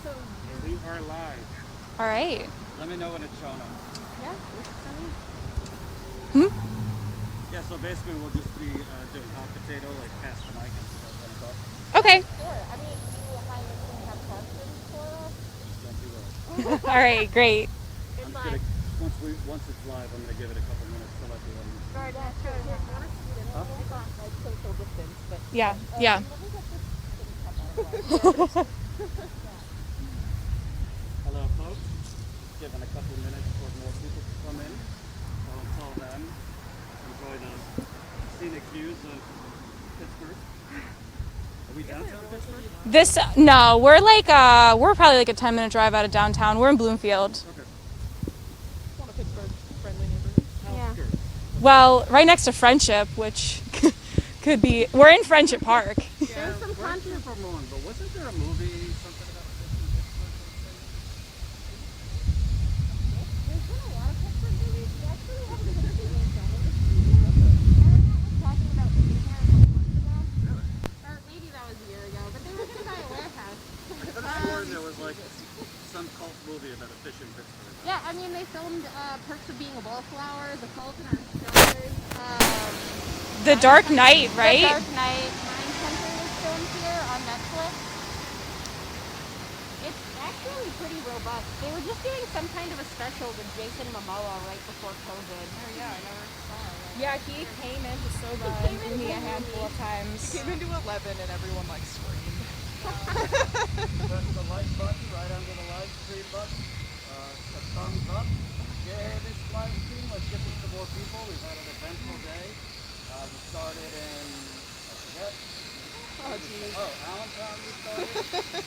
We are live. All right. Let me know when it's showing up. Yeah. Yeah, so basically we'll just be doing hot potato, like pass the mic and stuff. Okay. Sure. I mean, do you mind if we have questions for us? Yes, you will. All right. Great. I'm just gonna, once it's live, I'm gonna give it a couple minutes to let everyone. Right, yeah, sure. Here, you want to see it? Huh? It's not like social distance, but Yeah. Yeah. let me get this thing cut out. Hello, folks. Giving a couple minutes for more people to come in. So until then, enjoy the scenic views of Pittsburgh. Are we downtown Pittsburgh? No, we're probably like a 10-minute drive out of downtown. We're in Bloomfield. Okay. One of Pittsburgh's friendly neighborhoods. Yeah. Well, right next to Friendship, which could be. We're in Friendship Park. Yeah, correct me if I'm wrong, but wasn't there a movie, something about Pittsburgh? There's been a lot of Pittsburgh movies. We actually haven't been doing film industry. Aaron was talking about moving here a couple months ago. Really? Or maybe that was a year ago, but they were going to buy a warehouse. I could have sworn there was like some cult movie about a fish in Pittsburgh. Yeah, I mean, they filmed Perks of Being a Wallflower, The Fault in Our Stars. The Dark Knight, right? The Dark Knight. Mindhunter was filmed here on Netflix. It's actually pretty robust. They were just doing some kind of a special with Jason Momoa right before COVID. Oh yeah, I never saw it. Yeah, he came into Soba and threw me a handful of times. He came into 11 and everyone like screamed. Press the like button right under the live stream button. A thumbs up. Share this live stream. Let's get this to more people. We've had an eventful day. We started in, I forget. Oh geez. Allentown we started.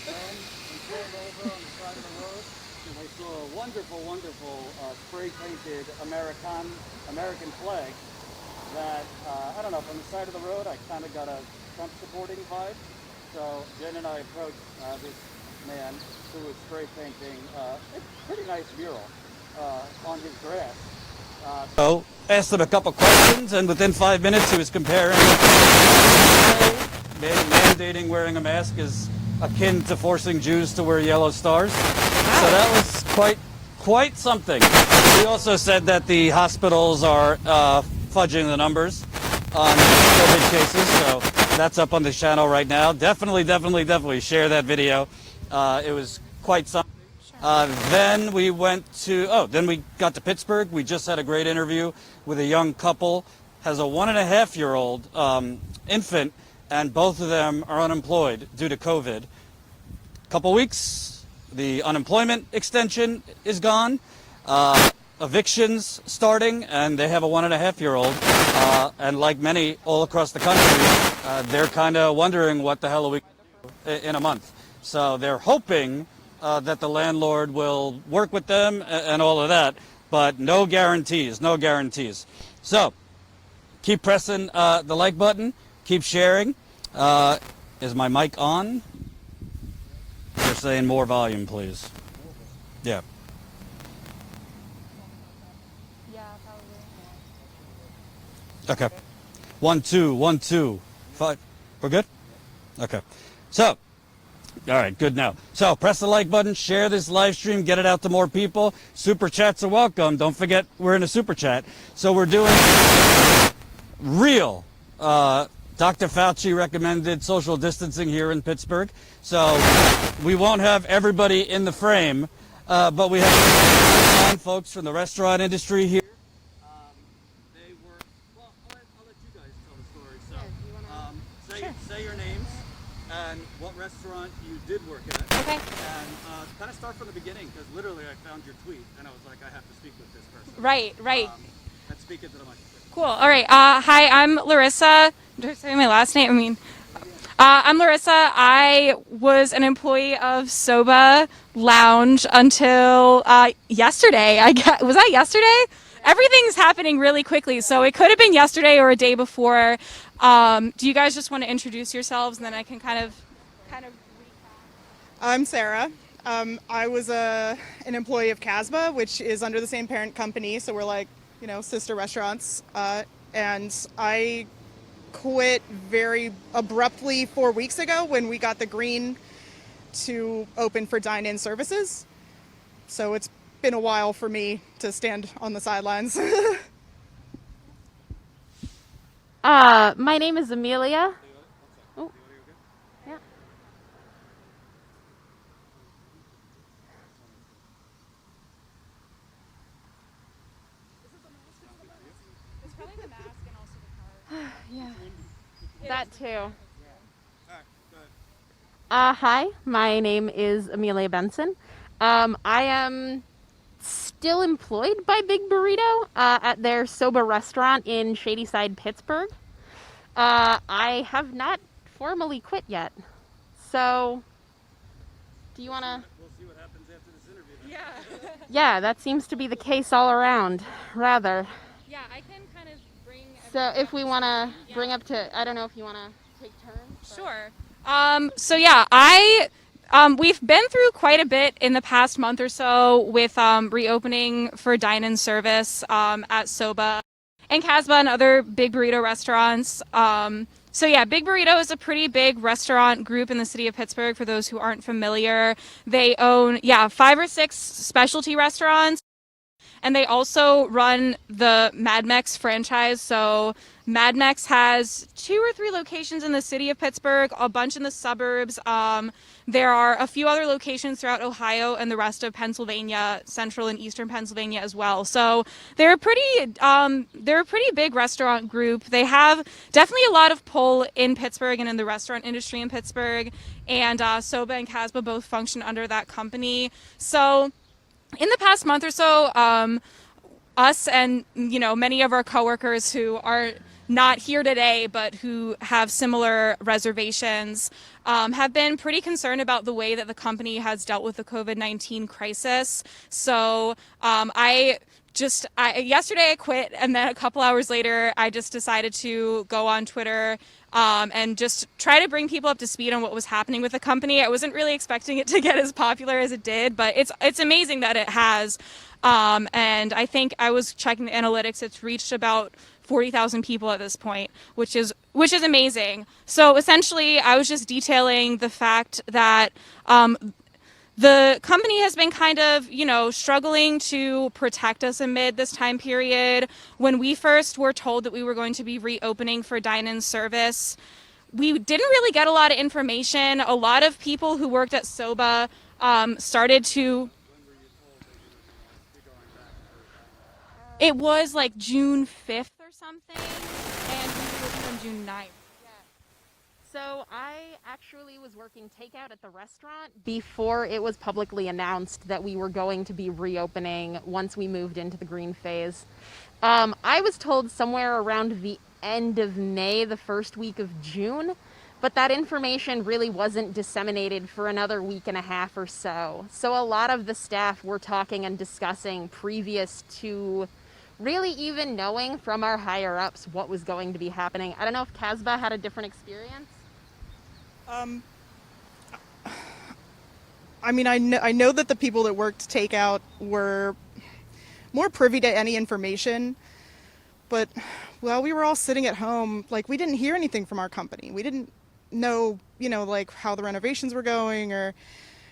Then we pulled over on the side of the road. And we saw a wonderful, wonderful spray-painted American flag that, I don't know, from the side of the road, I kind of got a Trump supporting vibe. So Jen and I approached this man who was spray painting a pretty nice mural on his grass. So asked him a couple questions, and within 5 minutes he was comparing mandating wearing a mask is akin to forcing Jews to wear yellow stars. So that was quite something. He also said that the hospitals are fudging the numbers on COVID cases, so that's up on the channel right now. Definitely share that video. It was quite something. Then we then we got to Pittsburgh. We just had a great interview with a young couple, has a 1.5-year-old infant, and both of them are unemployed due to COVID. Couple weeks, the unemployment extension is gone. Evictions starting, and they have a 1.5-year-old, and like many all across the country, they're kind of wondering what the hell are we going to do in a month. So they're hoping that the landlord will work with them and all of that, but no guarantees. So keep pressing the like button, keep sharing. Is my mic on? They're saying more volume, please. Yeah. Okay. 1, 2, 1, 2, 5. We're good? Okay. So, all right, good now. So, press the like button, share this live stream, get it out to more people. Super chats are welcome. Don't forget, we're in a super chat. So, we're doing real Dr. Fauci recommended social distancing here in Pittsburgh. So, we won't have everybody in the frame, but we have folks from the restaurant industry here. Say your names and what restaurant you did work at. Okay. And kind of start from the beginning, because literally I found your tweet and I was like, I have to speak with this person. Right. Let's speak into the microphone. Cool. All right. Hi, I'm Larissa. Do I say my last name? I'm Larissa. I was an employee of Soba Lounge until yesterday. Was that yesterday? Everything's happening really quickly, so it could have been yesterday or a day before. Do you guys just want to introduce yourselves, and then I can kind of recap? I'm Sarah. I was an employee of Casbah, which is under the same parent company, so we're like, sister restaurants. And I quit very abruptly 4 weeks ago when we got the green to open for dine-in services. So it's been a while for me to stand on the sidelines. My name is Amelia. Oh, yeah. It's probably the mask and also the car. Yeah. That too. Hi, my name is Amelia Benson. I am still employed by Big Burrito at their Soba restaurant in Shadyside, Pittsburgh. I have not formally quit yet. So, do you want to... We'll see what happens after this interview. Yeah. Yeah, that seems to be the case all around, rather. Yeah, I can kind of bring. So if we want to bring up to, I don't know if you want to take turns. But... Sure. So yeah, we've been through quite a bit in the past month or so with reopening for dine-in service at Soba and Casbah and other Big Burrito restaurants. So yeah, Big Burrito is a pretty big restaurant group in the city of Pittsburgh. For those who aren't familiar, they own 5 or 6 specialty restaurants. And they also run the Mad Mex franchise. So Mad Mex has 2 or 3 locations in the city of Pittsburgh, a bunch in the suburbs. There are a few other locations throughout Ohio and the rest of Pennsylvania, central and eastern Pennsylvania as well. So they're a pretty big restaurant group. They have definitely a lot of pull in Pittsburgh and in the restaurant industry in Pittsburgh. And Soba and Casbah both function under that company. So in the past month or so, us and many of our coworkers who are not here today but who have similar reservations have been pretty concerned about the way that the company has dealt with the COVID-19 crisis. So yesterday I quit, and then a couple hours later I just decided to go on Twitter and just try to bring people up to speed on what was happening with the company. I wasn't really expecting it to get as popular as it did, but it's amazing that it has. And I think I was checking the analytics. It's reached about 40,000 people at this point, which is amazing. So essentially, I was just detailing the fact that the company has been kind of, struggling to protect us amid this time period. When we first were told that we were going to be reopening for dine-in service, we didn't really get a lot of information. A lot of people who worked at Soba started to... It was like June 5th or something, and we were on June 9th. So I actually was working takeout at the restaurant before it was publicly announced that we were going to be reopening once we moved into the green phase. I was told somewhere around the end of May, the first week of June, but that information really wasn't disseminated for another week and a half or so. So a lot of the staff were talking and discussing previous to really even knowing from our higher ups what was going to be happening. I don't know if Casbah had a different experience. I mean, I know that the people that worked takeout were more privy to any information, but well, we were all sitting at home, like we didn't hear anything from our company. We didn't know, like how the renovations were going or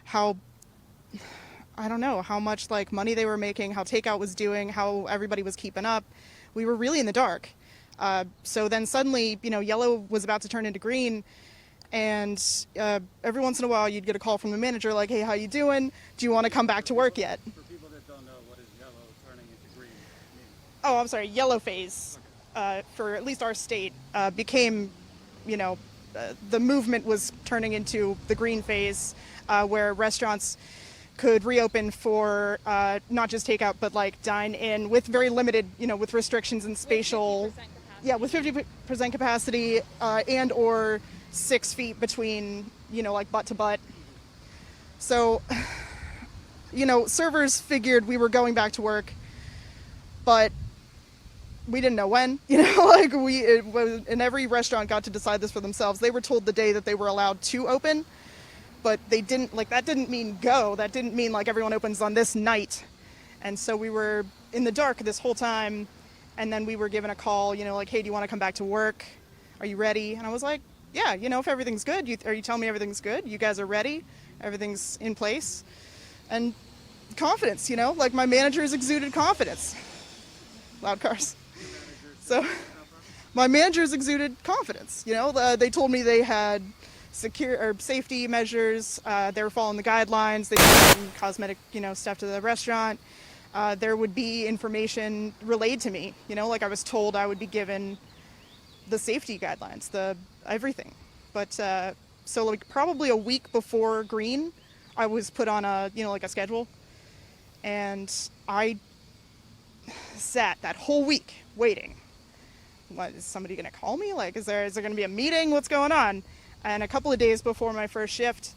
how, I don't know, how much like money they were making, how takeout was doing, how everybody was keeping up. We were really in the dark. So then suddenly, yellow was about to turn into green. And every once in a while, you'd get a call from the manager like, hey, how you doing? Do you want to come back to work yet? For people that don't know, what is yellow turning into green mean? Oh, I'm sorry, yellow phase, for at least our state, became, the movement was turning into the green phase, where restaurants could reopen for not just takeout, but like dine in with very limited, with restrictions and spatial, with 50% capacity and or 6 feet between, like butt to butt. So, servers figured we were going back to work, but we didn't know when, and every restaurant got to decide this for themselves. They were told the day that they were allowed to open, but they didn't, that didn't mean go. That didn't mean everyone opens on this night. And so we were in the dark this whole time. And then we were given a call, hey, do you want to come back to work? Are you ready? And I was like, yeah, you know, if everything's good, you tell me everything's good, you guys are ready, everything's in place, and confidence, you know, like my managers exuded confidence. Loud cars. So my managers exuded confidence, you know, they told me they had safety measures, they were following the guidelines, they did some cosmetic, you know, stuff to the restaurant. There would be information relayed to me, you know, like I was told I would be given the safety guidelines, the everything. But so like probably a week before green, I was put on a, you know, like a schedule, and I sat that whole week waiting. What, is somebody going to call me? Like, is there going to be a meeting? What's going on? And a couple of days before my first shift,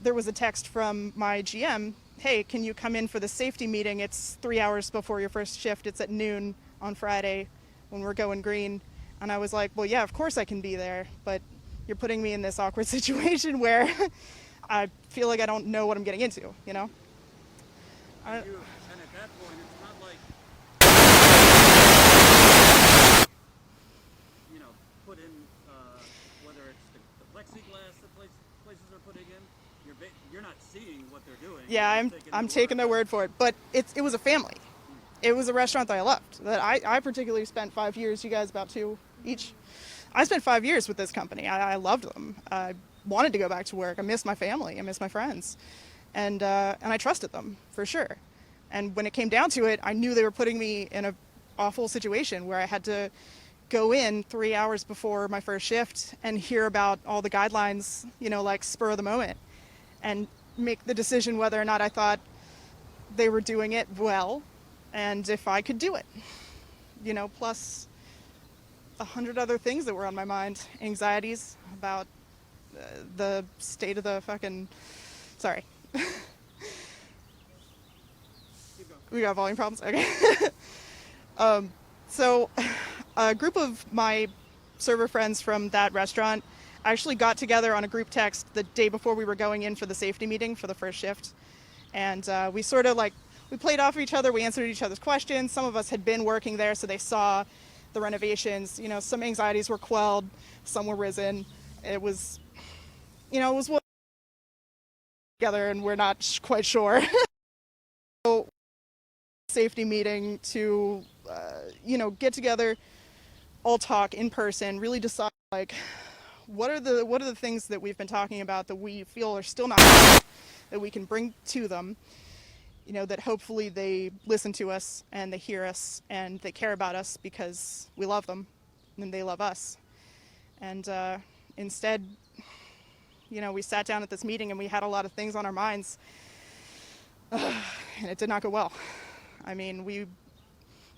there was a text from my GM, hey, can you come in for the safety meeting? It's 3 hours before your first shift. It's at noon on Friday when we're going green. And I was like, well, yeah, of course I can be there, but you're putting me in this awkward situation where I feel like I don't know what I'm getting into, you know? And at that point, it's not like, you know, put in, whether it's the plexiglass that places are putting in, you're not seeing what they're doing. Yeah, I'm taking their word for it, but it was a family. It was a restaurant that I loved, that I particularly spent 5 years, you guys about 2 each. I spent 5 years with this company. I loved them. I wanted to go back to work. I missed my family. I missed my friends. And I trusted them, for sure. And when it came down to it, I knew they were putting me in an awful situation where I had to go in 3 hours before my first shift and hear about all the guidelines, you know, like spur of the moment, and make the decision whether or not I thought they were doing it well and if I could do it, you know, plus 100 other things that were on my mind, anxieties about the state of the fucking, sorry. We got volume problems? Okay. So a group of my server friends from that restaurant actually got together on a group text the day before we were going in for the safety meeting for the first shift. And we sort of like, we played off of each other, we answered each other's questions. Some of us had been working there, so they saw the renovations. You know, some anxieties were quelled, some were risen. It was, you know, it was together and we're not quite sure. So, safety meeting to, you know, get together, all talk in person, really decide like, what are the things that we've been talking about that we feel are still not that we can bring to them, you know, that hopefully they listen to us and they hear us and they care about us because we love them and they love us. And instead, you know, we sat down at this meeting and we had a lot of things on our minds, and it did not go well. I mean, we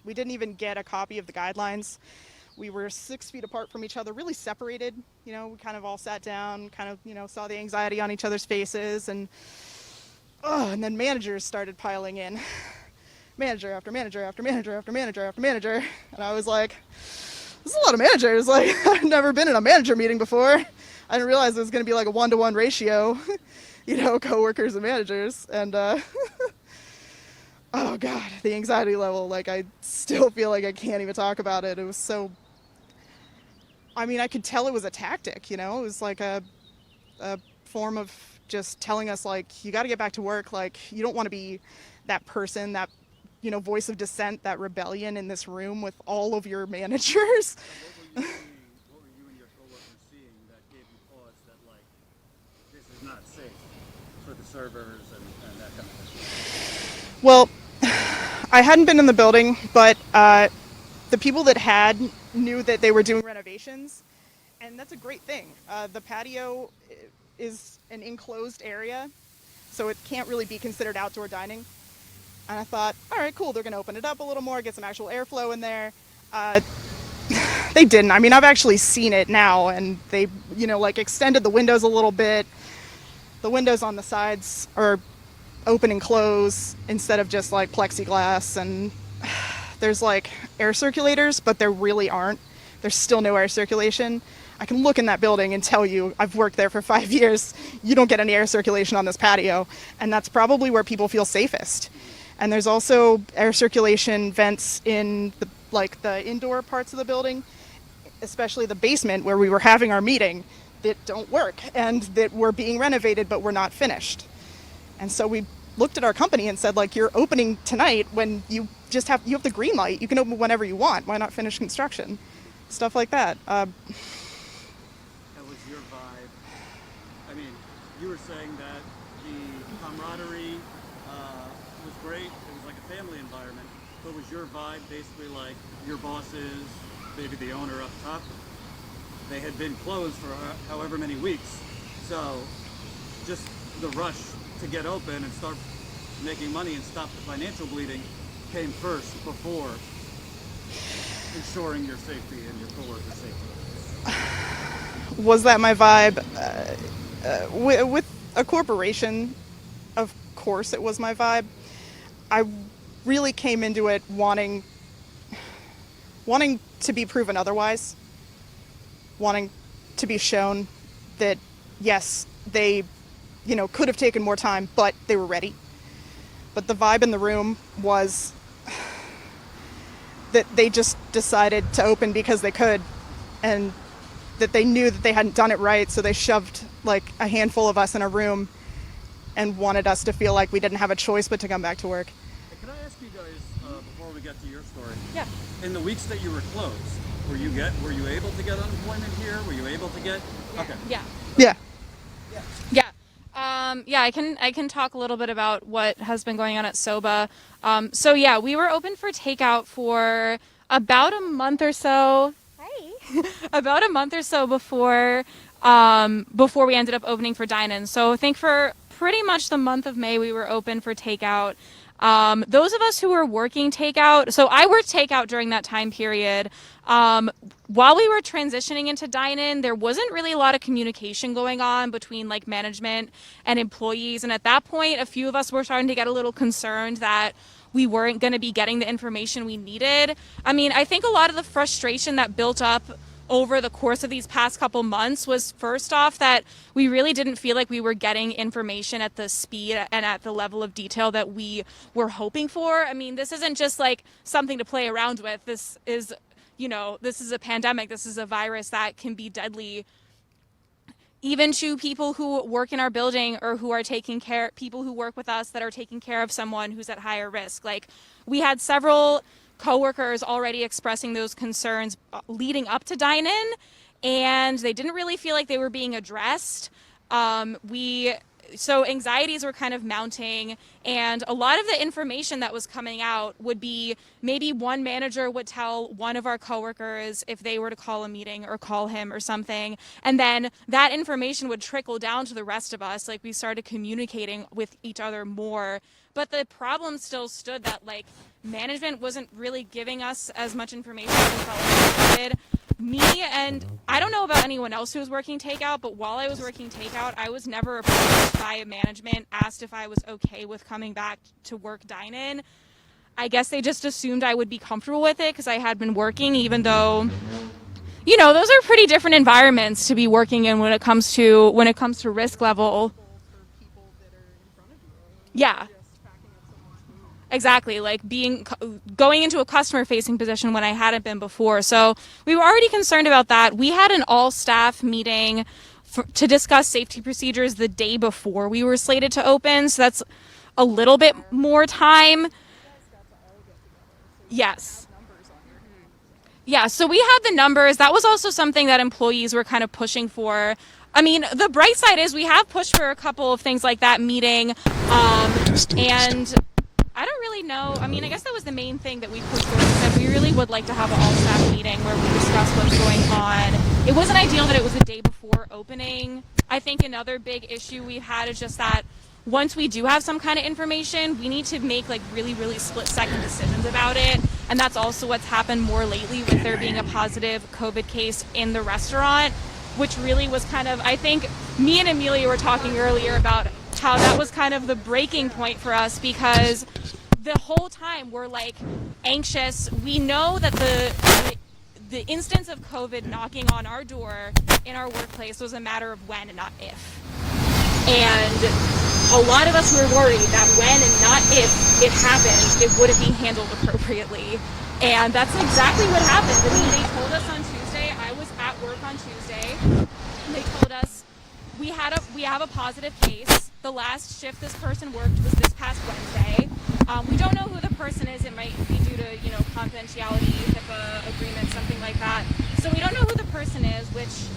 didn't even get a copy of the guidelines. We were 6 feet apart from each other, really separated. You know, we kind of all sat down, kind of, you know, saw the anxiety on each other's faces, and then managers started piling in. Manager after manager after manager after manager after manager. And I was like, this is a lot of managers. Like, I've never been in a manager meeting before. I didn't realize it was going to be like a 1-to-1 ratio, you know, coworkers and managers. And, oh God, the anxiety level, like I still feel like I can't even talk about it. It was so, I mean, I could tell it was a tactic, you know, it was like a form of just telling us like, you got to get back to work. Like, you don't want to be that person, that, you know, voice of dissent, that rebellion in this room with all of your managers. What were you and your coworkers seeing that gave you pause that like, this is not safe for the servers and that kind of thing? Well, I hadn't been in the building, but the people that had knew that they were doing renovations, and that's a great thing. The patio is an enclosed area, so it can't really be considered outdoor dining. And I thought, all right, cool, they're going to open it up a little more, get some actual airflow in there. They didn't. I mean, I've actually seen it now, and they, you know, like extended the windows a little bit. The windows on the sides are open and close instead of just like plexiglass, and there's like air circulators, but there really aren't. There's still no air circulation. I can look in that building and tell you, I've worked there for 5 years, you don't get any air circulation on this patio, and that's probably where people feel safest. And there's also air circulation vents in the indoor parts of the building, especially the basement where we were having our meeting, that don't work and that were being renovated but were not finished. And so we looked at our company and said, like, you're opening tonight when you have the green light. You can open whenever you want. Why not finish construction? Stuff like that. That was your vibe. I mean, you were saying that the camaraderie was great. It was like a family environment. But was your vibe basically like your bosses, maybe the owner up top? They had been closed for however many weeks. So just the rush to get open and start making money and stop the financial bleeding came first before ensuring your safety and your coworkers' safety. Was that my vibe? With a corporation, of course it was my vibe. I really came into it wanting to be proven otherwise, wanting to be shown that, yes, they, could have taken more time, but they were ready. But the vibe in the room was that they just decided to open because they could, and that they knew that they hadn't done it right, so they shoved like a handful of us in a room and wanted us to feel like we didn't have a choice but to come back to work. Hey, can I ask you guys, before we get to your story? Yeah. In the weeks that you were closed, were you able to get unemployment here? Were you able to get? Okay. Yeah. Yeah. Yeah, I can talk a little bit about what has been going on at Soba. So yeah, we were open for takeout for about a month or so. About a month or so before we ended up opening for dine-in. So I think for pretty much the month of May we were open for takeout. Those of us who were working takeout, so I worked takeout during that time period. While we were transitioning into dine-in, there wasn't really a lot of communication going on between like management and employees. And at that point, a few of us were starting to get a little concerned that we weren't going to be getting the information we needed. I mean, I think a lot of the frustration that built up over the course of these past couple months was, first off, that we really didn't feel like we were getting information at the speed and at the level of detail that we were hoping for. I mean, this isn't just like something to play around with. This is, this is a pandemic. This is a virus that can be deadly, even to people who work in our building or who are people who work with us that are taking care of someone who's at higher risk. Like, we had several coworkers already expressing those concerns leading up to dine-in, and they didn't really feel like they were being addressed. So anxieties were kind of mounting, and a lot of the information that was coming out would be maybe one manager would tell one of our coworkers if they were to call a meeting or call him or something, and then that information would trickle down to the rest of us. Like, we started communicating with each other more, but the problem still stood that like management wasn't really giving us as much information as we felt like we did. Me, and I don't know about anyone else who was working takeout, but while I was working takeout, I was never approached by management, asked if I was okay with coming back to work dine-in. I guess they just assumed I would be comfortable with it because I had been working, even though, those are pretty different environments to be working in when it comes to risk level. Yeah. Exactly, like going into a customer-facing position when I hadn't been before. So we were already concerned about that. We had an all-staff meeting to discuss safety procedures the day before we were slated to open. So that's a little bit more time. Yes. Yeah, so we had the numbers. That was also something that employees were kind of pushing for. I mean, the bright side is we have pushed for a couple of things like that meeting, and I don't really know. I mean, I guess that was the main thing that we pushed for, is that we really would like to have an all-staff meeting where we discuss what's going on. It wasn't ideal that it was the day before opening. I think another big issue we've had is just that once we do have some kind of information, we need to make like really, really split-second decisions about it. And that's also what's happened more lately with there being a positive COVID case in the restaurant, which really was kind of, I think me and Amelia were talking earlier about how that was kind of the breaking point for us, because the whole time we're like anxious. We know that the instance of COVID knocking on our door in our workplace was a matter of when and not if. And a lot of us were worried that when and not if it happened, it wouldn't be handled appropriately. And that's exactly what happened. I mean, they told us on Tuesday, I on Tuesday. They told us we have a positive case. The last shift this person worked was this past Wednesday. We don't know who the person is. It might be due to, confidentiality, HIPAA agreement, something like that. So we don't know who the person is, which,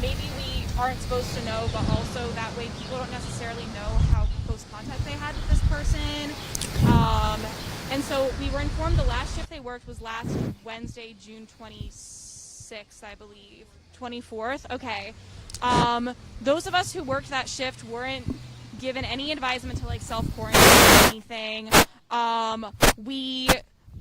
maybe we aren't supposed to know, but also that way people don't necessarily know how close contact they had with this person. And so we were informed the last shift they worked was last Wednesday, June 26th, I believe. 24th? Okay. Those of us who worked that shift weren't given any advisement to self-quarantine or anything.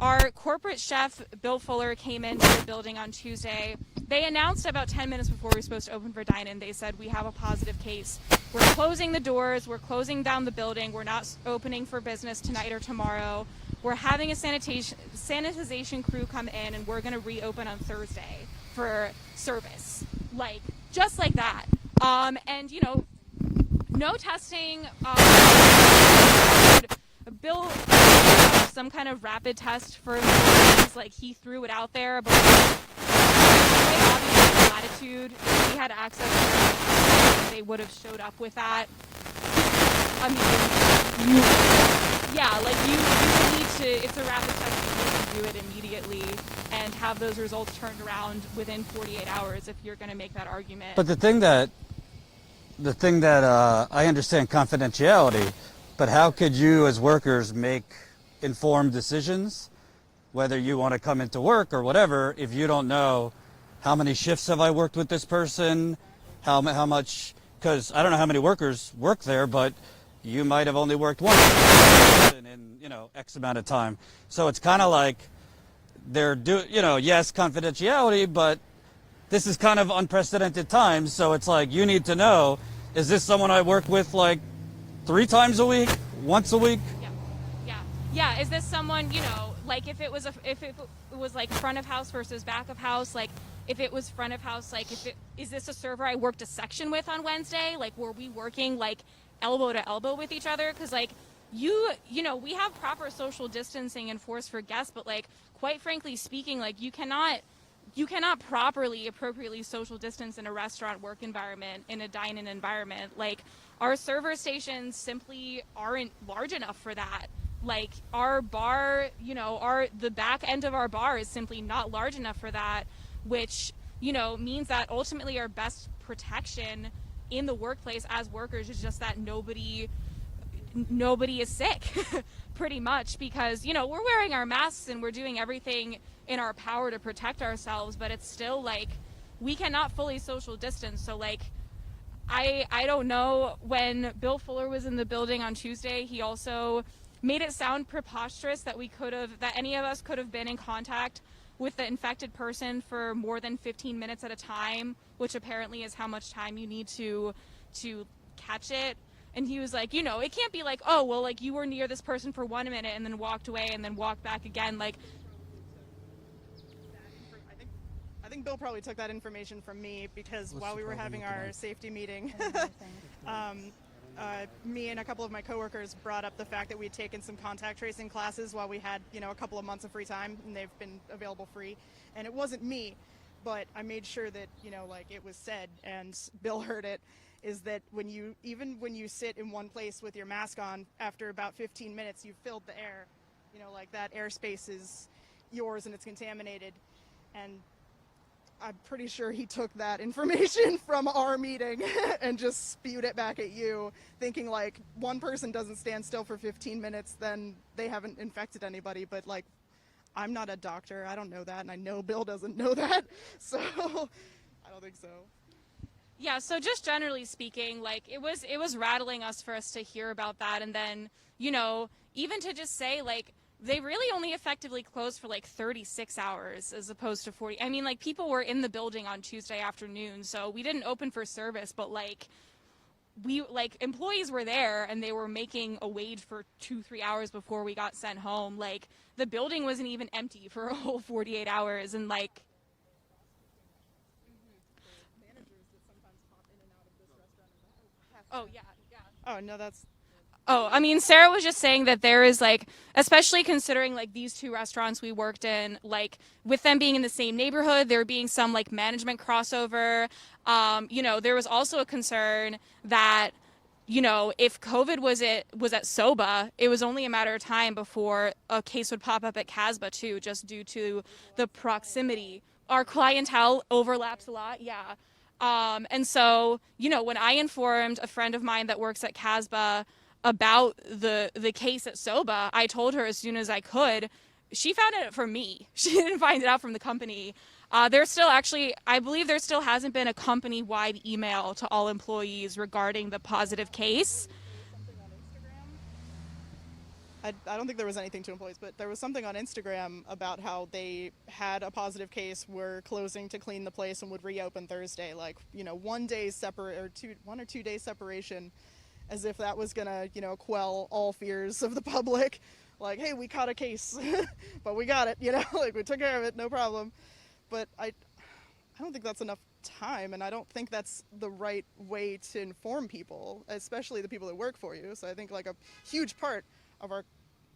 Our corporate chef, Bill Fuller, came into the building on Tuesday. They announced about 10 minutes before we were supposed to open for dine-in, they said, we have a positive case. We're closing the doors. We're closing down the building. We're not opening for business tonight or tomorrow. We're having a sanitization crew come in, and we're going to reopen on Thursday for service. Just like that. And, no testing. Bill some kind of rapid test for employees, he threw it out there, but obviously latitude, if we had access to it, they would have showed up with that. I mean, you need to, it's a rapid test, you need to do it immediately and have those results turned around within 48 hours if you're going to make that argument. But the thing that I understand confidentiality, but how could you as workers make informed decisions, whether you want to come into work or whatever, if you don't know how many shifts have I worked with this person, how much, because I don't know how many workers work there, but you might have only worked one in X amount of time. So it's kind of like they're yes, confidentiality, but this is kind of unprecedented times. So it's you need to know, is this someone I work with 3 times a week, once a week? Yeah. Is this someone, if it was front of house versus back of house, if it was front of house, is this a server I worked a section with on Wednesday? Were we working elbow to elbow with each other? Because we have proper social distancing enforced for guests, but quite frankly speaking, you cannot properly, appropriately social distance in a restaurant work environment, in a dine-in environment. Our server stations simply aren't large enough for that. Our bar, the back end of our bar is simply not large enough for that, which, means that ultimately our best protection in the workplace as workers is just that nobody is sick, pretty much, because, we're wearing our masks and we're doing everything in our power to protect ourselves, but it's still we cannot fully social distance. So I don't know, when Bill Fuller was in the building on Tuesday, he also made it sound preposterous that any of us could have been in contact with the infected person for more than 15 minutes at a time, which apparently is how much time you need to catch it. And he was it can't be oh, well, you were near this person for 1 minute and then walked away and then walked back again. I think Bill probably took that information from me, because while we were having our safety meeting, me and a couple of my coworkers brought up the fact that we had taken some contact tracing classes while we had, a couple of months of free time, and they've been available free. And it wasn't me, but I made sure that, it was said, and Bill heard it, is that when you sit in one place with your mask on, after about 15 minutes, you've filled the air, that airspace is yours and it's contaminated. And I'm pretty sure he took that information from our meeting and just spewed it back at you, thinking one person doesn't stand still for 15 minutes, then they haven't infected anybody. But I'm not a doctor. I don't know that. And I know Bill doesn't know that. So I don't think so. Yeah, so just generally speaking, it was rattling us for us to hear about that. And then, even to just say, they really only effectively closed for 36 hours as opposed to 40. I mean, people were in the building on Tuesday afternoon, so we didn't open for service, but employees were there and they were making a wage for 2-3 hours before we got sent home. The building wasn't even empty for a whole 48 hours, and managers that sometimes pop in and out of this restaurant. Oh yeah. Oh no, that's Oh, I mean, Sarah was just saying that there is like, especially considering like these two restaurants we worked in, like with them being in the same neighborhood, there being some like management crossover. There was also a concern that, if COVID was at Soba, it was only a matter of time before a case would pop up at Casbah too, just due to the proximity. Our clientele overlaps a lot, yeah. And so, when I informed a friend of mine that works at Casbah about the case at Soba, I told her as soon as I could. She found it from me. She didn't find it out from the company. There's still I believe there still hasn't been a company-wide email to all employees regarding the positive case. I don't think there was anything to employees, but there was something on Instagram about how they had a positive case, were closing to clean the place, and would reopen Thursday. Like, 1 day one or 2 days separation, as if that was gonna, quell all fears of the public. Like, hey, we caught a case, but we got it, like we took care of it, no problem. But I don't think that's enough time, and I don't think that's the right way to inform people, especially the people that work for you. So I think like a huge part of our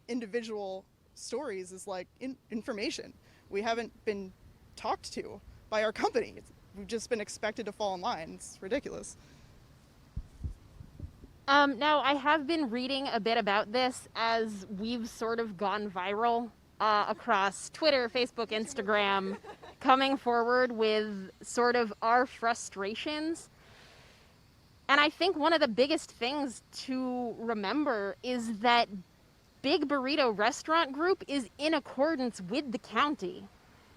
individual stories is like information. We haven't been talked to by our company. We've just been expected to fall in line. It's ridiculous. Now, I have been reading a bit about this as we've sort of gone viral across Twitter, Facebook, Instagram, coming forward with sort of our frustrations. And I think one of the biggest things to remember is that Big Burrito Restaurant Group is in accordance with the county.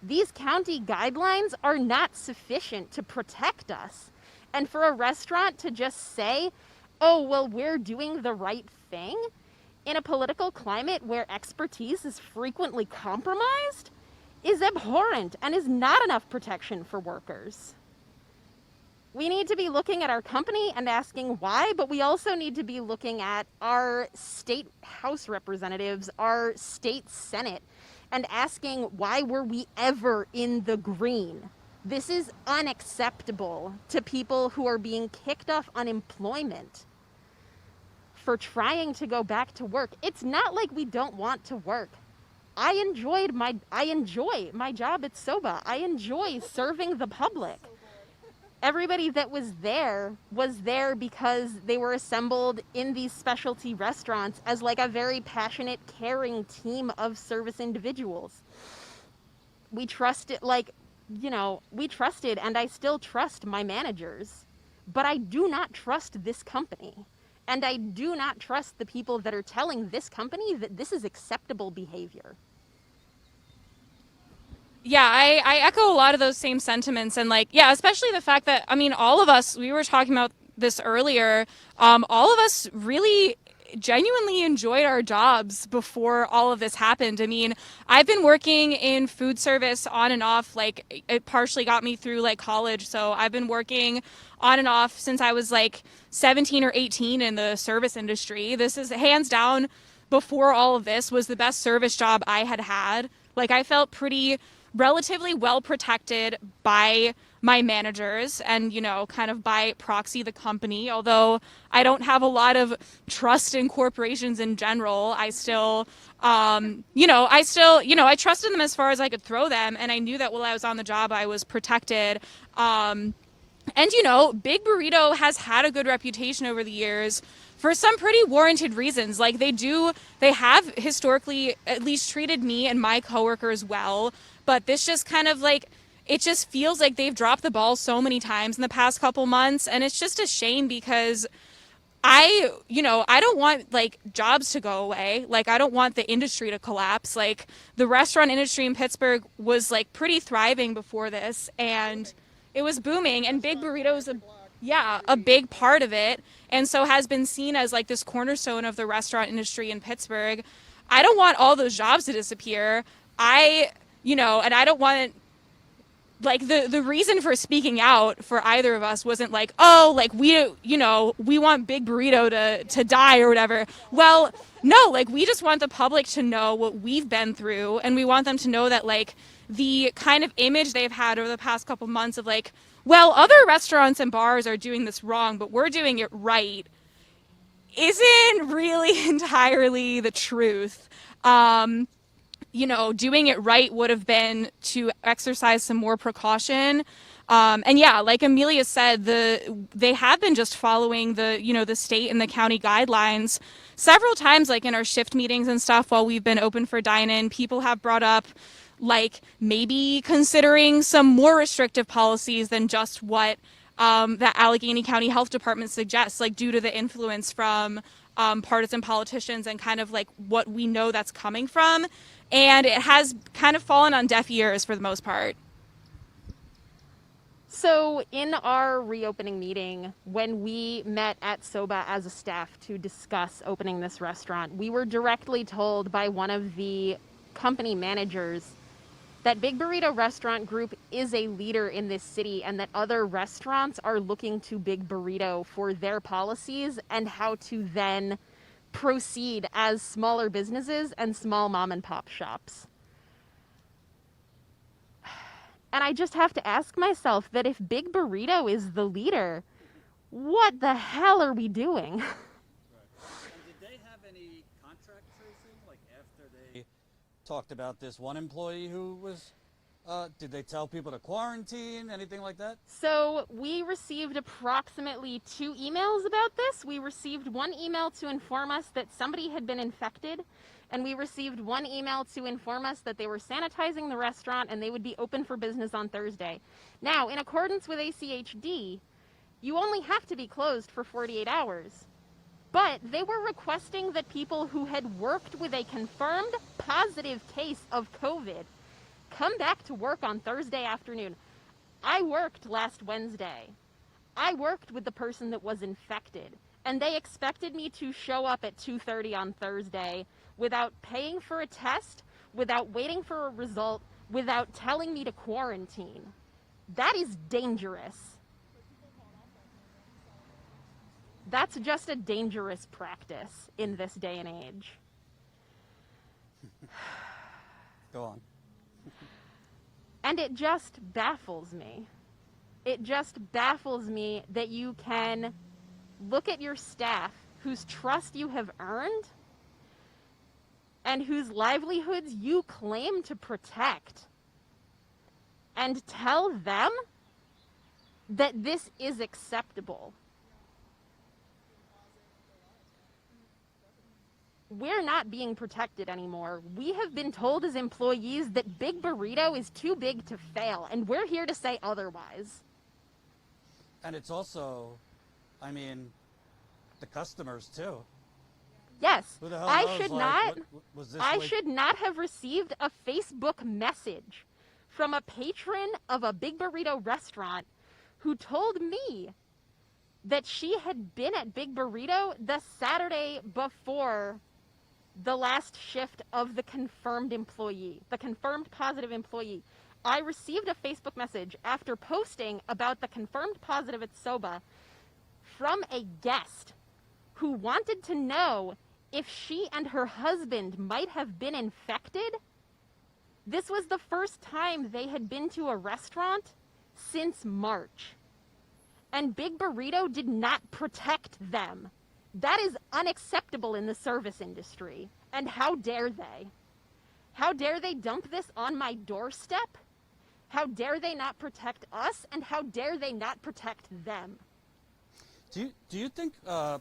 These county guidelines are not sufficient to protect us. And for a restaurant to just say, oh, well, we're doing the right thing in a political climate where expertise is frequently compromised is abhorrent and is not enough protection for workers. We need to be looking at our company and asking why, but we also need to be looking at our state House representatives, our state Senate, and asking why were we ever in the green? This is unacceptable to people who are being kicked off unemployment for trying to go back to work. It's not like we don't want to work. I enjoy my job at Soba. I enjoy serving the public. Everybody that was there because they were assembled in these specialty restaurants as like a very passionate, caring team of service individuals. We trusted, we trusted, and I still trust my managers, but I do not trust this company. And I do not trust the people that are telling this company that this is acceptable behavior. Yeah, I echo a lot of those same sentiments. And especially the fact that, all of us, we were talking about this earlier, all of us really genuinely enjoyed our jobs before all of this happened. I've been working in food service on and off, it partially got me through college. So I've been working on and off since I was 17 or 18 in the service industry. This is hands down, before all of this, was the best service job I had. I felt relatively well protected by my managers and, kind of by proxy the company. Although I don't have a lot of trust in corporations in general, I still, I trusted them as far as I could throw them. And I knew that while I was on the job, I was protected. And, Big Burrito has had a good reputation over the years for some pretty warranted reasons. They have historically at least treated me and my coworkers well. But this just kind of it just feels like they've dropped the ball so many times in the past couple months. And it's just a shame because I don't want jobs to go away. I don't want the industry to collapse. The restaurant industry in Pittsburgh was pretty thriving before this, and it was booming, and Big Burrito is a big part of it. And so has been seen as this cornerstone of the restaurant industry in Pittsburgh. I don't want all those jobs to disappear. And I don't want, the reason for speaking out for either of us wasn't we want Big Burrito to die or whatever. Well, no, we just want the public to know what we've been through, and we want them to know that, the kind of image they've had over the past couple months of, other restaurants and bars are doing this wrong, but we're doing it right, isn't really entirely the truth. You know, doing it right would have been to exercise some more precaution. And yeah, like Amelia said, they have been just following the state and the county guidelines several times, like in our shift meetings and stuff while we've been open for dine-in. People have brought up like maybe considering some more restrictive policies than just what the Allegheny County Health Department suggests, like due to the influence from partisan politicians and kind of like what we know that's coming from. And it has kind of fallen on deaf ears for the most part. So in our reopening meeting, when we met at Soba as a staff to discuss opening this restaurant, we were directly told by one of the company managers that Big Burrito Restaurant Group is a leader in this city and that other restaurants are looking to Big Burrito for their policies and how to then proceed as smaller businesses and small mom and pop shops. And I just have to ask myself that if Big Burrito is the leader, what the hell are we doing? Right. And did they have any contract tracing, like after they talked about this one employee who was, did they tell people to quarantine, anything like that? So we received approximately 2 emails about this. We received one email to inform us that somebody had been infected, and we received one email to inform us that they were sanitizing the restaurant and they would be open for business on Thursday. Now, in accordance with ACHD, you only have to be closed for 48 hours. But they were requesting that people who had worked with a confirmed positive case of COVID come back to work on Thursday afternoon. I worked last Wednesday. I worked with the person that was infected, and they expected me to show up at 2:30 on Thursday without paying for a test, without waiting for a result, without telling me to quarantine. That is dangerous. That's just a dangerous practice in this day and age. Go on. And it just baffles me. It just baffles me that you can look at your staff whose trust you have earned and whose livelihoods you claim to protect and tell them that this is acceptable. We're not being protected anymore. We have been told as employees that Big Burrito is too big to fail, and we're here to say otherwise. And it's also, I mean, the customers too. Yes, Who the hell I knows, should like, not. was this I like- should not have received a Facebook message from a patron of a Big Burrito restaurant who told me that she had been at Big Burrito the Saturday before the last shift of the confirmed employee, the confirmed positive employee. I received a Facebook message after posting about the confirmed positive at Soba from a guest who wanted to know if she and her husband might have been infected. This was the first time they had been to a restaurant since March. And Big Burrito did not protect them. That is unacceptable in the service industry. And how dare they? How dare they dump this on my doorstep? How dare they not protect us? And how dare they not protect them? Do you think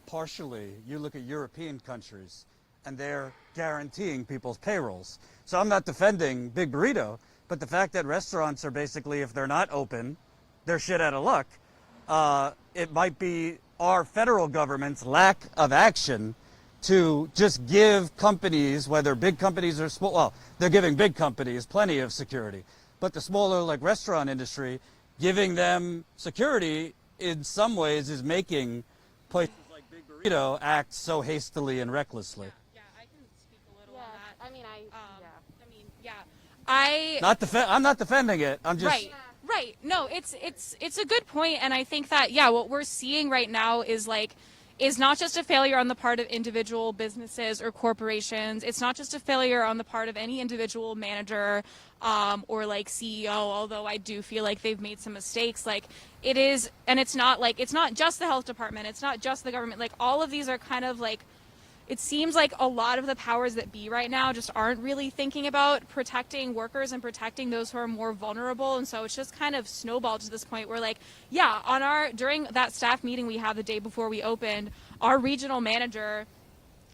partially you look at European countries and they're guaranteeing people's payrolls? So I'm not defending Big Burrito, but the fact that restaurants are basically, if they're not open, they're shit out of luck. It might be our federal government's lack of action to just give companies, whether big companies or small, well, they're giving big companies plenty of security, but the smaller like restaurant industry, giving them security in some ways is making places like Big Burrito act so hastily and recklessly. Yeah, I can speak a little on that. I mean, I'm not defending it. I'm just Right. No, it's a good point, and I think that, yeah, what we're seeing right now is like is not just a failure on the part of individual businesses or corporations. It's not just a failure on the part of any individual manager or like CEO, although I do feel like they've made some mistakes. Like it is, and it's not just the health department. It's not just the government. Like all of these are kind of like, it seems like a lot of the powers that be right now just aren't really thinking about protecting workers and protecting those who are more vulnerable. And so it's just kind of snowballed to this point where like, yeah, during that staff meeting we had the day before we opened, our regional manager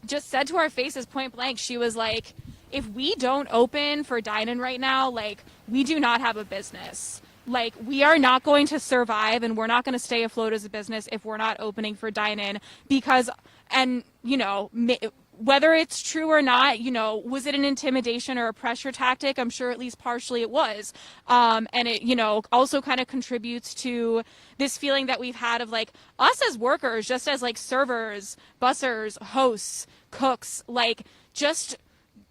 just said to our faces point blank, she was like, if we don't open for dine-in right now, like we do not have a business. Like we are not going to survive and we're not going to stay afloat as a business if we're not opening for dine-in because, and you know, whether it's true or not, you know, was it an intimidation or a pressure tactic? I'm sure at least partially it was. And it, you know, also kind of contributes to this feeling that we've had of like us as workers, just as like servers, bussers, hosts, cooks, like just,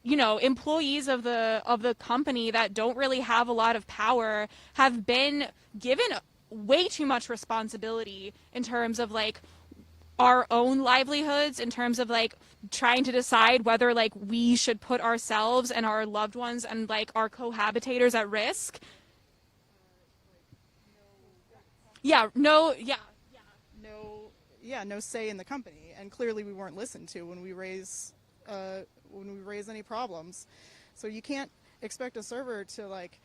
you know, employees of the company that don't really have a lot of power have been given way too much responsibility in terms of like our own livelihoods, in terms of like trying to decide whether like we should put ourselves and our loved ones and like our cohabitators at risk. No say in the company, and clearly we weren't listened to when we raise any problems. So you can't expect a server to like,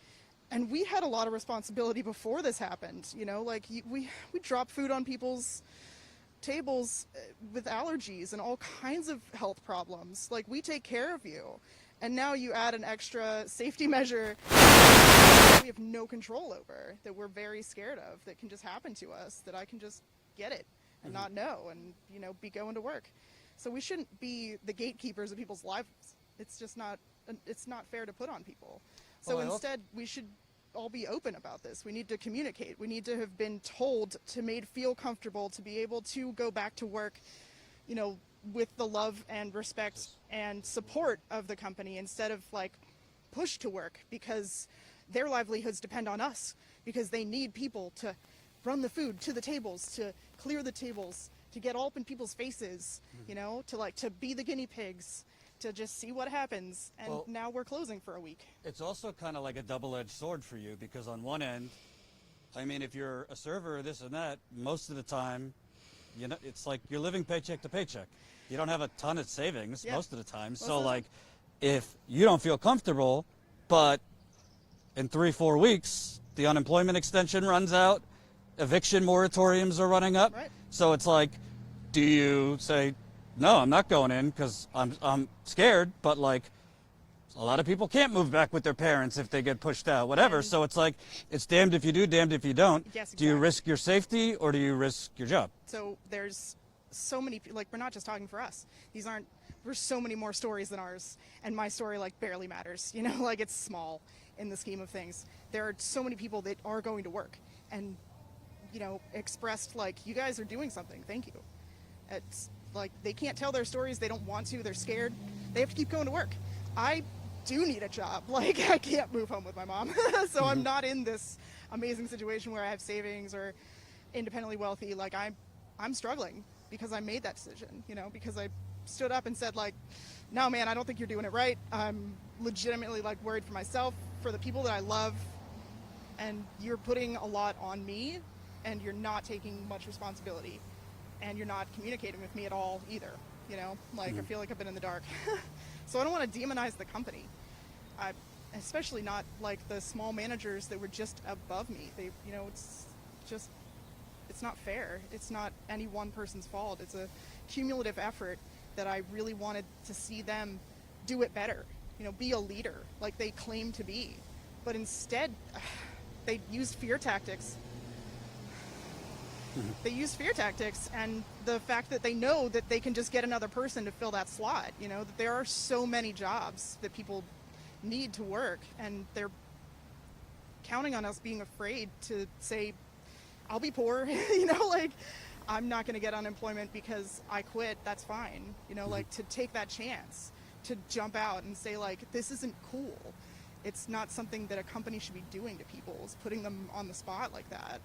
and we had a lot of responsibility before this happened, you know, like we drop food on people's tables with allergies and all kinds of health problems. Like we take care of you, and now you add an extra safety measure we have no control over, that we're very scared of, that can just happen to us, that I can just get it and not know, and you know, be going to work. So we shouldn't be the gatekeepers of people's lives. It's just not, it's not fair to put on people. So instead, we should all be open about this. We need to communicate. We need to have been told, to made feel comfortable, to be able to go back to work, you know, with the love and respect and support of the company, instead of like pushed to work because their livelihoods depend on us, because they need people to run the food to the tables, to clear the tables, to get all up in people's faces, you know, to be the guinea pigs, to just see what happens. And well, now we're closing for a week. It's also kind of like a double-edged sword for you, because on one end, I mean, if you're a server or this and that, most of the time, you know, it's like you're living paycheck to paycheck. You don't have a ton of savings most of the time. So like, if you don't feel comfortable, but in 3-4 weeks, the unemployment extension runs out, eviction moratoriums are running up. Right. So it's like, do you say, no, I'm not going in because I'm scared, but like a lot of people can't move back with their parents if they get pushed out, whatever. So it's like, it's damned if you do, damned if you don't. Yes, exactly. Do you risk your safety or do you risk your job? So there's so many, like, we're not just talking for us. There's so many more stories than ours, and my story like barely matters, you know, like it's small in the scheme of things. There are so many people that are going to work and, you know, expressed like, you guys are doing something, thank you. It's like, they can't tell their stories, they don't want to, they're scared, they have to keep going to work. I do need a job, like I can't move home with my mom, so I'm not in this amazing situation where I have savings or independently wealthy. Like I'm struggling because I made that decision, you know, because I stood up and said like, no man, I don't think you're doing it right. I'm legitimately like worried for myself, for the people that I love, and you're putting a lot on me and you're not taking much responsibility and you're not communicating with me at all either, you know, like I feel like I've been in the dark. So I don't want to demonize the company. Especially not like the small managers that were just above me. They, you know, it's not fair. It's not any one person's fault. It's a cumulative effort that I really wanted to see them do it better, you know, be a leader like they claim to be. But instead, they used fear tactics. They use fear tactics, and the fact that they know that they can just get another person to fill that slot, you know, that there are so many jobs that people need to work, and they're counting on us being afraid to say, I'll be poor, you know, like, I'm not going to get unemployment because I quit, that's fine, you know, like, to take that chance, to jump out and say, like, this isn't cool. It's not something that a company should be doing to people, is putting them on the spot like that.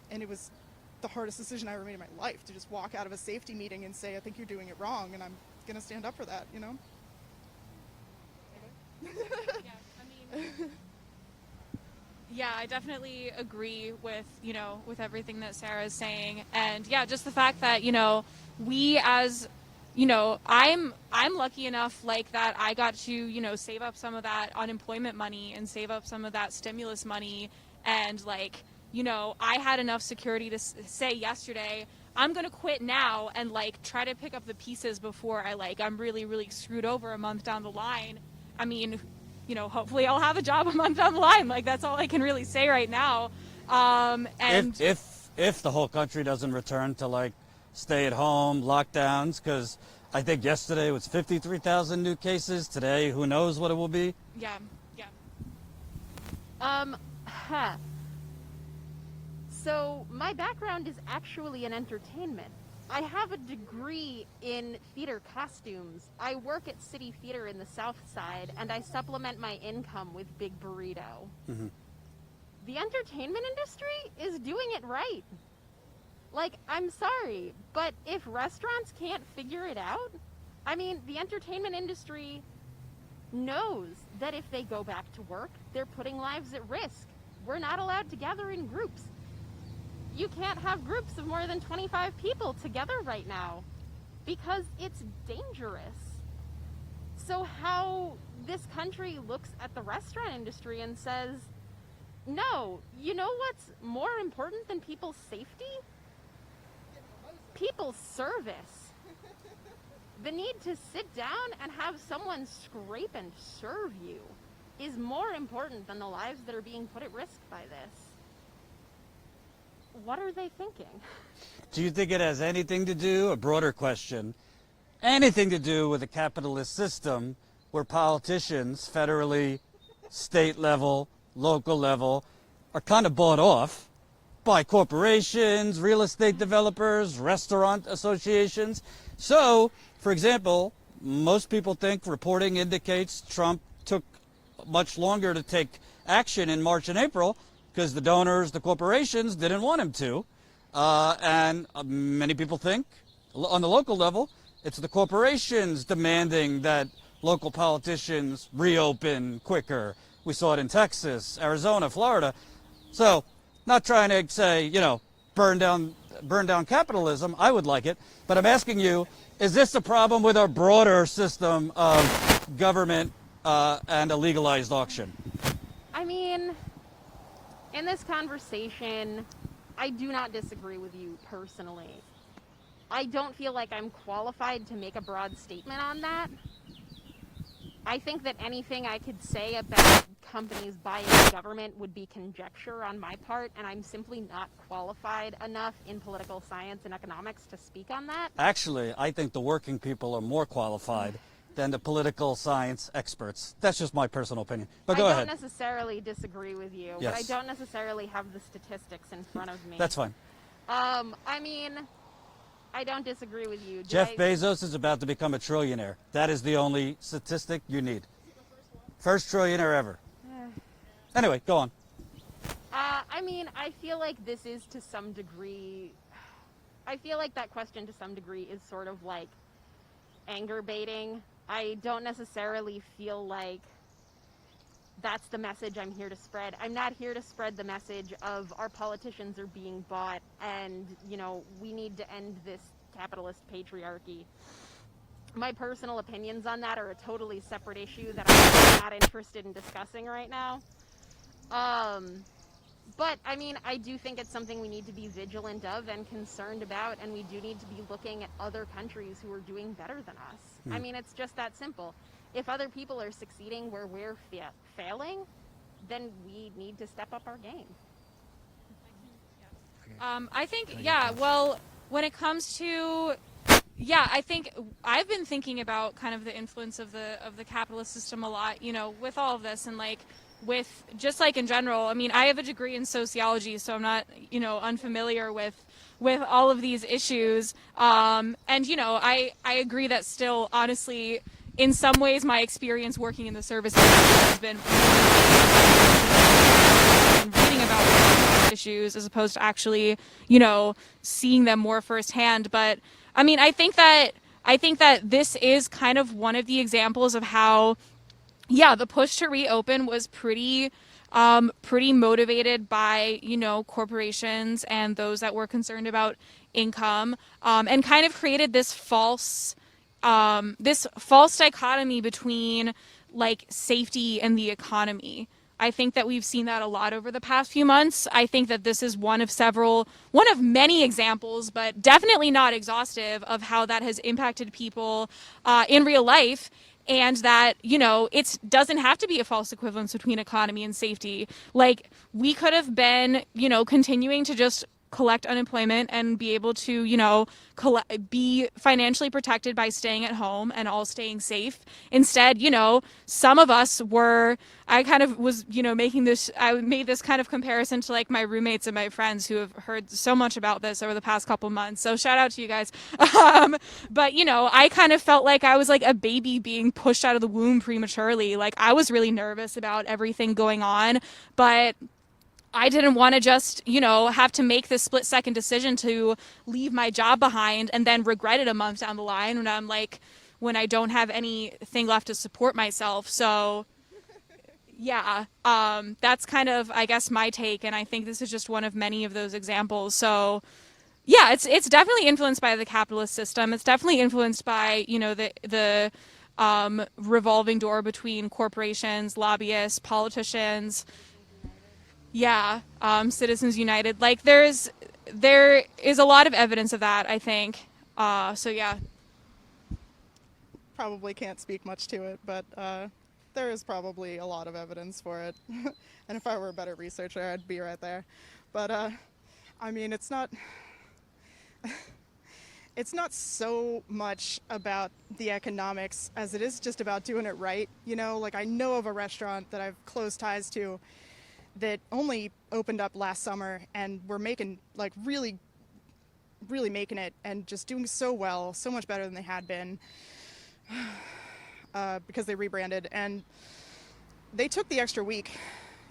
And it was the hardest decision I ever made in my life, to just walk out of a safety meeting and say, I think you're doing it wrong, and I'm going to stand up for that, you know? Yeah, I definitely agree with, with everything that Sarah's saying. And yeah, just the fact that, we as, I'm lucky enough like that I got to, save up some of that unemployment money and save up some of that stimulus money. And like, I had enough security to say yesterday, I'm going to quit now and like try to pick up the pieces before I'm really, really screwed over a month down the line. I mean, hopefully I'll have a job a month down the line. Like, that's all I can really say right now. And if the whole country doesn't return to like stay-at-home lockdowns, because I think yesterday was 53,000 new cases. Today, who knows what it will be? Yeah. So my background is actually in entertainment. I have a degree in theater costumes. I work at City Theater in the South Side, and I supplement my income with Big Burrito. Mm-hmm. The entertainment industry is doing it right. Like, I'm sorry, but if restaurants can't figure it out, I mean, the entertainment industry knows that if they go back to work, they're putting lives at risk. We're not allowed to gather in groups. You can't have groups of more than 25 people together right now because it's dangerous. So how this country looks at the restaurant industry and says, no, you know what's more important than people's safety? People's service. The need to sit down and have someone scrape and serve you is more important than the lives that are being put at risk by this. What are they thinking? Do you think it has anything to do, a broader question, anything to do with a capitalist system where politicians, federally, state level, local level, are kind of bought off by corporations, real estate developers, restaurant associations? So, for example, most people think reporting indicates Trump took much longer to take action in March and April because the donors, the corporations didn't want him to. And many people think on the local level, it's the corporations demanding that local politicians reopen quicker. We saw it in Texas, Arizona, Florida. So, not trying to say, burn down capitalism. I would like it. But I'm asking you, is this a problem with our broader system of government and a legalized auction? I mean, in this conversation, I do not disagree with you personally. I don't feel like I'm qualified to make a broad statement on that. I think that anything I could say about companies buying the government would be conjecture on my part, and I'm simply not qualified enough in political science and economics to speak on that. Actually, I think the working people are more qualified than the political science experts. That's just my personal opinion. But go ahead. I don't necessarily disagree with you, Yes. but I don't necessarily have the statistics in front of me. That's fine. I mean, I don't disagree with you. Jeff Bezos is about to become a trillionaire. That is the only statistic you need. First trillionaire ever. Anyway, go on. I mean, I feel like this is to some degree, I feel like that question to some degree is sort of like anger baiting. I don't necessarily feel like that's the message I'm here to spread. I'm not here to spread the message of our politicians are being bought and, we need to end this capitalist patriarchy. My personal opinions on that are a totally separate issue that I'm not interested in discussing right now. But, I mean, I do think it's something we need to be vigilant of and concerned about, and we do need to be looking at other countries who are doing better than us. I mean, it's just that simple. If other people are succeeding where we're failing, then we need to step up our game. I think, well, when it comes to, I think I've been thinking about kind of the influence of the capitalist system a lot, with all of this and with just in general. I mean, I have a degree in sociology, so I'm not, unfamiliar with all of these issues. And, I agree that still, honestly, in some ways, my experience working in the service industry has been reading about issues as opposed to actually, seeing them more firsthand. But I mean, I think that this is kind of one of the examples of how, yeah, the push to reopen was pretty motivated by, corporations and those that were concerned about income, and kind of created this false dichotomy between like safety and the economy. I think that we've seen that a lot over the past few months. I think that this is one of many examples, but definitely not exhaustive, of how that has impacted people in real life. And that, it doesn't have to be a false equivalence between economy and safety. Like, we could have been, continuing to just collect unemployment and be able to, be financially protected by staying at home and all staying safe. Instead, some of us were, I kind of was, I made this kind of comparison to like my roommates and my friends who have heard so much about this over the past couple months. So shout out to you guys. But, I kind of felt like I was like a baby being pushed out of the womb prematurely. Like, I was really nervous about everything going on, but I didn't want to just, have to make this split-second decision to leave my job behind and then regret it a month down the line when I don't have anything left to support myself. So, yeah, that's kind of, I guess, my take, and I think this is just one of many of those examples. So, yeah, it's definitely influenced by the capitalist system. It's definitely influenced by, the revolving door between corporations, lobbyists, politicians. Yeah, Citizens United. Like, there is a lot of evidence of that, I think. So yeah. Probably can't speak much to it, but there is probably a lot of evidence for it. And if I were a better researcher, I'd be right there. But I mean, it's not so much about the economics as it is just about doing it right. Like, I know of a restaurant that I've close ties to that only opened up last summer, and we're making, like, really making it and just doing so well, so much better than they had been, because they rebranded, and they took the extra week.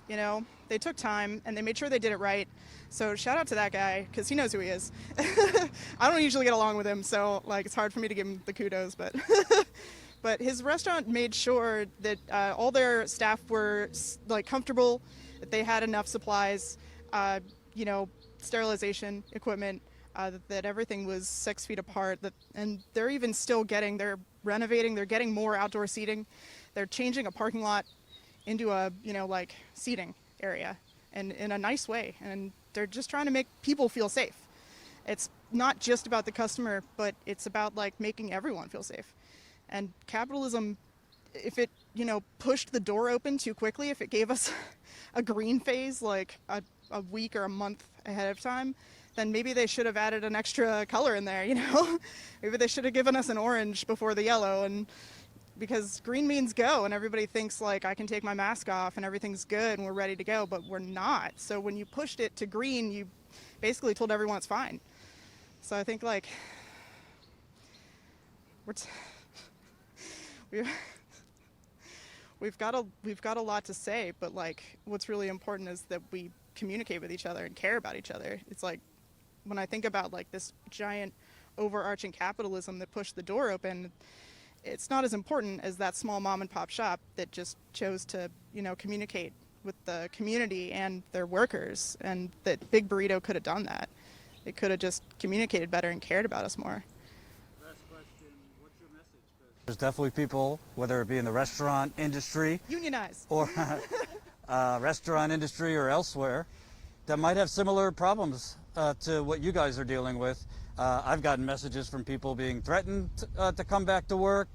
They took time and they made sure they did it right. So shout out to that guy, because he knows who he is. I don't usually get along with him, so like, it's hard for me to give him the kudos, but but his restaurant made sure that all their staff were like comfortable, that they had enough supplies, sterilization equipment, that everything was 6 feet apart, and they're even still they're renovating, they're getting more outdoor seating. They're changing a parking lot into a, like, seating area, and in a nice way, and they're just trying to make people feel safe. It's not just about the customer, but it's about, like, making everyone feel safe. And capitalism, if it, pushed the door open too quickly, if it gave us a green phase like a week or a month ahead of time, then maybe they should have added an extra color in there, Maybe they should have given us an orange before the yellow, and because green means go, and everybody thinks like, I can take my mask off and everything's good and we're ready to go, but we're not. So when you pushed it to green, you basically told everyone it's fine. So I think, like, we've got a lot to say, but like, what's really important is that we communicate with each other and care about each other. It's like, when I think about like this giant overarching capitalism that pushed the door open, it's not as important as that small mom and pop shop that just chose to, communicate with the community and their workers, and that Big Burrito could have done that. It could have just communicated better and cared about us more. Last question, what's your message? There's definitely people, whether it be in the restaurant industry, Unionize. or restaurant industry or elsewhere, that might have similar problems to what you guys are dealing with. I've gotten messages from people being threatened to come back to work,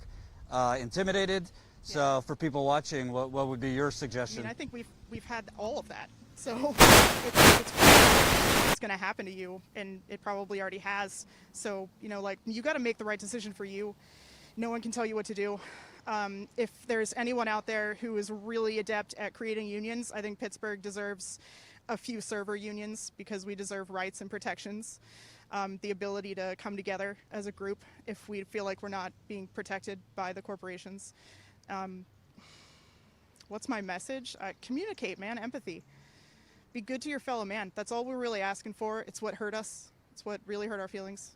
intimidated. So for people watching, what would be your suggestion? I mean, I think we've had all of that. So it's going to happen to you, and it probably already has. So, like, you got to make the right decision for you. No one can tell you what to do. If there's anyone out there who is really adept at creating unions, I think Pittsburgh deserves a few server unions, because we deserve rights and protections. The ability to come together as a group if we feel like we're not being protected by the corporations. What's my message? Communicate, man. Empathy. be good to your fellow man. That's all we're really asking for. It's what hurt us. It's what really hurt our feelings.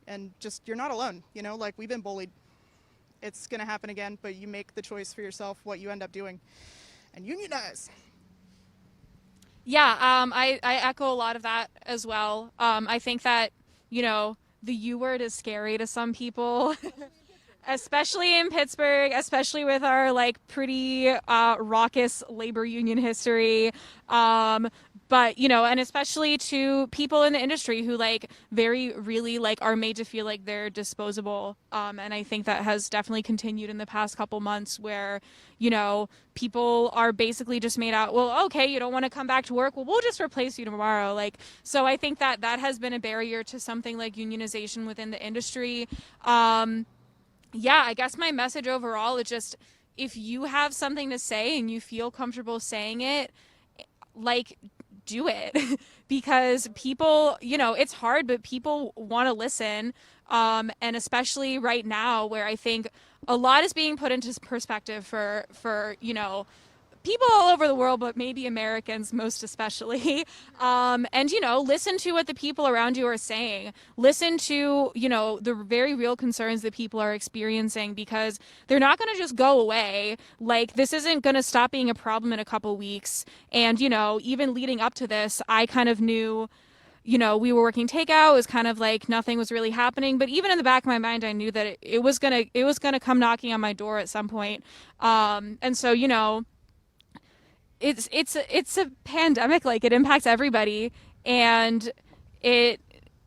And just, you're not alone, you know, like we've been bullied. It's going to happen again, but you make the choice for yourself what you end up doing. And unionize. Yeah, I echo a lot of that as well. I think that, you know, the U word is scary to some people, especially in Pittsburgh, especially with our like pretty raucous labor union history. But, you know, and especially to people in the industry who like really like are made to feel like they're disposable. And I think that has definitely continued in the past couple months where, you know, people are basically just made out, well, okay, you don't want to come back to work. Well, we'll just replace you tomorrow. Like, so I think that that has been a barrier to something like unionization within the industry. Yeah, I guess my message overall is just, if you have something to say and you feel comfortable saying it, like, do it. Because people, you know, it's hard, but people want to listen. And especially right now where I think a lot is being put into perspective for, you know, people all over the world, but maybe Americans most especially. And, you know, listen to what the people around you are saying. Listen to, you know, the very real concerns that people are experiencing, because they're not going to just go away. Like, this isn't going to stop being a problem in a couple weeks. And, you know, even leading up to this, I kind of knew, you know, we were working takeout. It was kind of like nothing was really happening. But even in the back of my mind, I knew that it was gonna come knocking on my door at some point. And so, you know, it's a pandemic. Like, it impacts everybody, and it,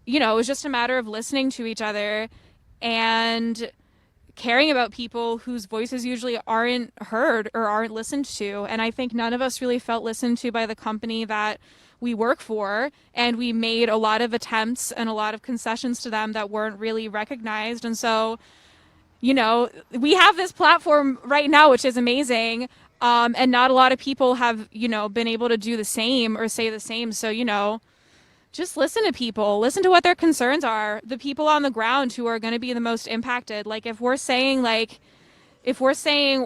you know, it was just a matter of listening to each other and caring about people whose voices usually aren't heard or aren't listened to. And I think none of us really felt listened to by the company that we work for, and we made a lot of attempts and a lot of concessions to them that weren't really recognized. And so, you know, we have this platform right now, which is amazing. And not a lot of people have, you know, been able to do the same or say the same. So, you know, just listen to people, listen to what their concerns are, the people on the ground who are going to be the most impacted. Like, if we're saying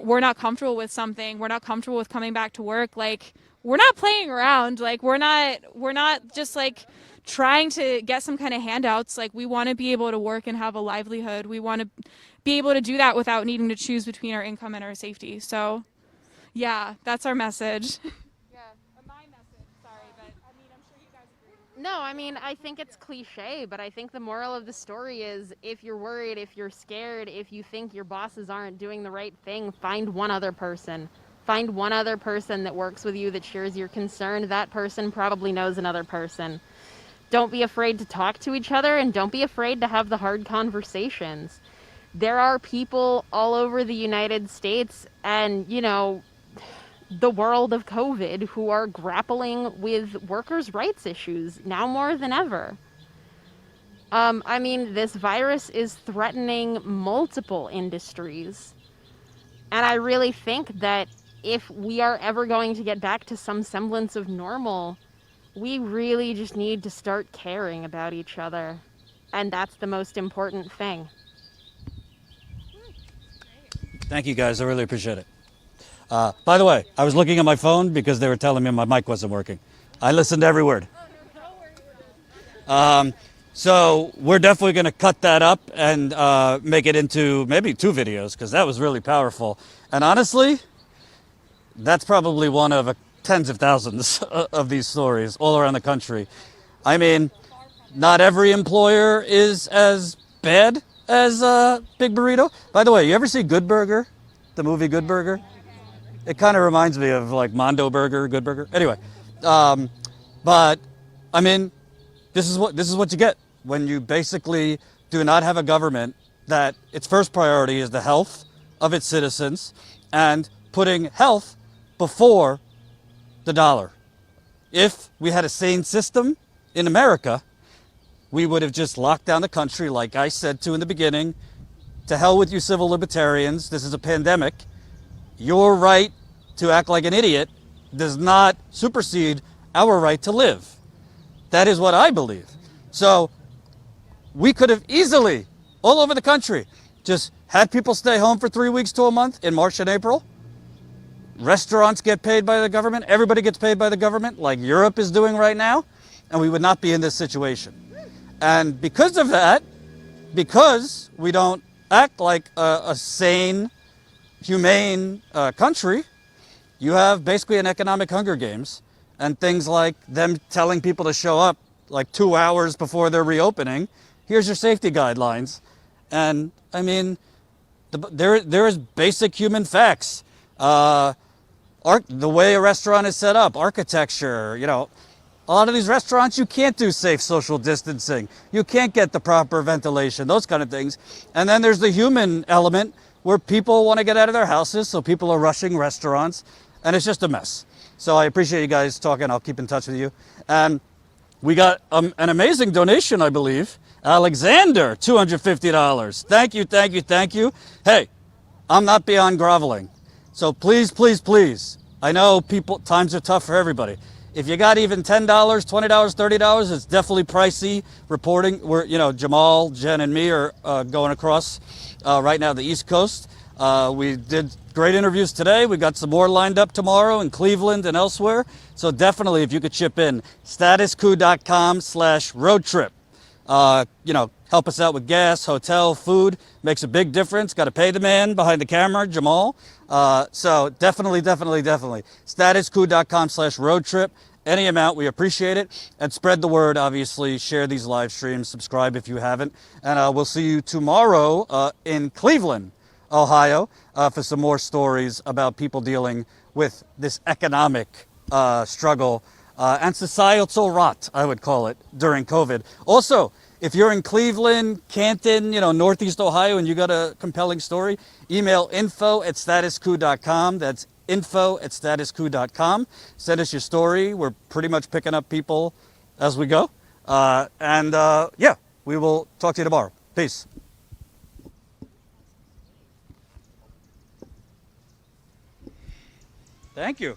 we're not comfortable with something, we're not comfortable with coming back to work, like, we're not playing around. Like, we're not just like trying to get some kind of handouts. Like, we want to be able to work and have a livelihood. We want to be able to do that without needing to choose between our income and our safety. So, yeah, that's our message. Yeah, my message. Sorry, but I mean, I'm sure you guys agree. No, I mean, I think it's cliche, but I think the moral of the story is, if you're worried, if you're scared, if you think your bosses aren't doing the right thing, find one other person. Find one other person that works with you, that shares your concern. That person probably knows another person. Don't be afraid to talk to each other, and don't be afraid to have the hard conversations. There are people all over the United States and, you know, the world of COVID who are grappling with workers' rights issues now more than ever. I mean, this virus is threatening multiple industries. And I really think that if we are ever going to get back to some semblance of normal, we really just need to start caring about each other. And that's the most important thing. Thank you, guys. I really appreciate it. By the way, I was looking at my phone because they were telling me my mic wasn't working. I listened to every word. So we're definitely going to cut that up and make it into maybe 2 videos, because that was really powerful. And honestly, that's probably one of tens of thousands of these stories all around the country. I mean, not every employer is as bad as Big Burrito. By the way, you ever see Good Burger? The movie Good Burger? It kind of reminds me of like Mondo Burger, Good Burger. Anyway, but I mean, this is what you get when you basically do not have a government that its first priority is the health of its citizens and putting health before the dollar. If we had a sane system in America, we would have just locked down the country, like I said to in the beginning. To hell with you civil libertarians. This is a pandemic. Your right to act like an idiot does not supersede our right to live. That is what I believe. So we could have easily, all over the country, just had people stay home for 3 weeks to a month in March and April, restaurants get paid by the government, everybody gets paid by the government, like Europe is doing right now, and we would not be in this situation. And because of that, because we don't act like a sane, humane country, you have basically an economic Hunger Games, and things like them telling people to show up like 2 hours before they're reopening. Here's your safety guidelines. And I mean, there is basic human facts. The way a restaurant is set up, architecture, you know, a lot of these restaurants, you can't do safe social distancing. You can't get the proper ventilation, those kind of things. And then there's the human element where people want to get out of their houses, so people are rushing restaurants, and it's just a mess. So I appreciate you guys talking. I'll keep in touch with you. And we got an amazing donation, I believe. Alexander, $250. Thank you, thank you, thank you. Hey, I'm not beyond groveling. So please, please, please. I know times are tough for everybody. If you got even $10, $20, $30, it's definitely pricey reporting. Jamal, Jen, and me are going across right now the East Coast. We did great interviews today. We got some more lined up tomorrow in Cleveland and elsewhere. So definitely, if you could chip in, statuscoup.com/road trip. Help us out with gas, hotel, food. Makes a big difference. Got to pay the man behind the camera, Jamal. So definitely. Statuscoup.com/road trip. Any amount, we appreciate it. And spread the word, obviously. Share these live streams. Subscribe if you haven't. And we'll see you tomorrow in Cleveland, Ohio, for some more stories about people dealing with this economic struggle and societal rot, I would call it, during COVID. Also, if you're in Cleveland, Canton, Northeast Ohio, and you got a compelling story, email info@statuscoup.com. That's info@statuscoup.com. Send us your story. We're pretty much picking up people as we go. We will talk to you tomorrow. Peace. Thank you.